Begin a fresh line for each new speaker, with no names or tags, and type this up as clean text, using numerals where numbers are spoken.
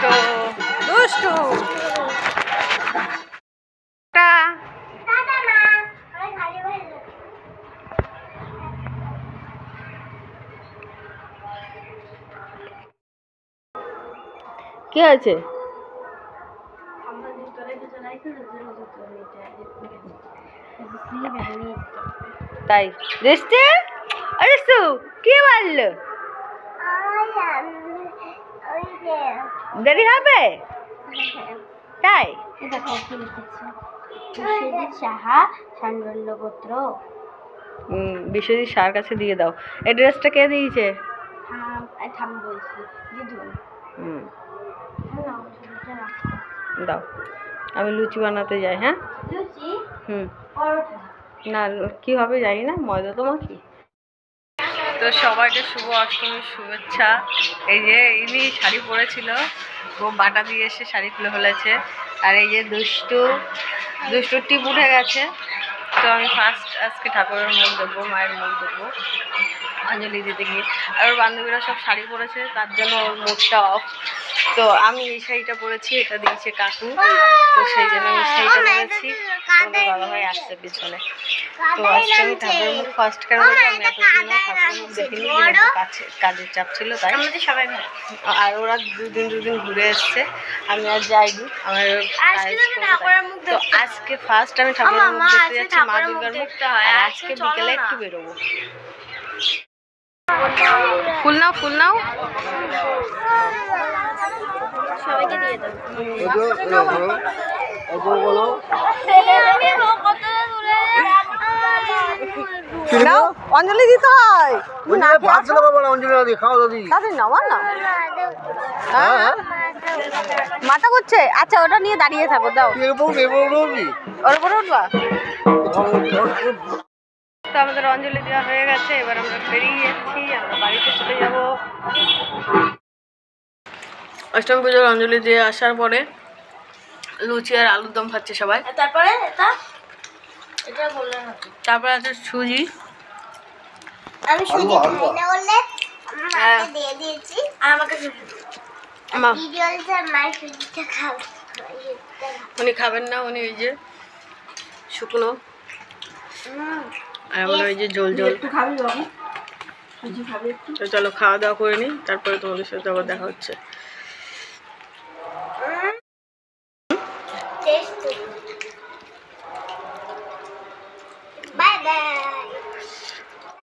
তো দুষ্টু কি আছে? তাই রেস্টে আরেসু কি বললো? দেরি হবে তাই? বিশ্বজিৎ স্যার কাছে দিয়ে দাও। অ্যাড্রেসটা কে দিয়েছে? দাও, আমি লুচি বানাতে যাই। হ্যাঁ না কি হবে জানি না, ময়দা তো মাখি। তো সবাইকে শুভ অষ্টমীর শুভেচ্ছা। এই যে ইনি শাড়ি পরেছিল, ও বাটা দিয়ে এসে শাড়ি খুলে ফেলেছে। আর এই যে দুষ্টুর টিপ উঠে গেছে। তো আমি ফার্স্ট আজকে ঠাকুরের মুখ দেবো, মায়ের মুখ দেবো অঞ্জলি দিতে গিয়ে। আর ওর বান্ধবীরা সব শাড়ি পরেছে, তার জন্য ওর মুখটা অফ। তো আমি এই শাড়িটা পরেছি, এটা দিয়েছে কাকু, তো সেই জন্য আমি শাড়িটা পরেছি। তোমাদের দাদাভাই আসছে পিছনে। তো আজকে আমি ঠাকুরের মুখ ফার্স্ট কেন দেবো, আমি এতদিন ঠাকুরের মুখ দেখিনি, কাজের চাপ ছিল তাই। আর ওরা দুদিন ঘুরে এসছে, আমি আর যাইনি, আমার তো আজকে ফার্স্ট আমি ঠাকুরের মুখ দেখতে যাচ্ছি, মা দুর্গার মুখ। আর আজকে বিকেলে একটু বেরোবো। ফুল নাও সবাইকে দিয়ে দাও। অঞ্জলি দিতে হয়, মাথা করছে। আচ্ছা ওটা নিয়ে দাঁড়িয়ে থাকো, দাও। ওর উপরে উঠবা। তো আমাদের অঞ্জলি দেওয়া হয়ে গেছে, এবার আমরা বেরিয়ে যাচ্ছি, আমরা বাড়িতে চলে যাব। অষ্টমী পুজোর অঞ্জলি দিয়ে আসার পরে লুচি আর আলুর দম খাচ্ছে সবাই। তারপরে আছে সুজি। উনি খাবেন না, উনি ওই যে শুকনো, আর আমরা ওই যে জল। তো চলো খাওয়া দাওয়া করে নিই, তারপরে তোমাদের সাথে আবার দেখা হচ্ছে।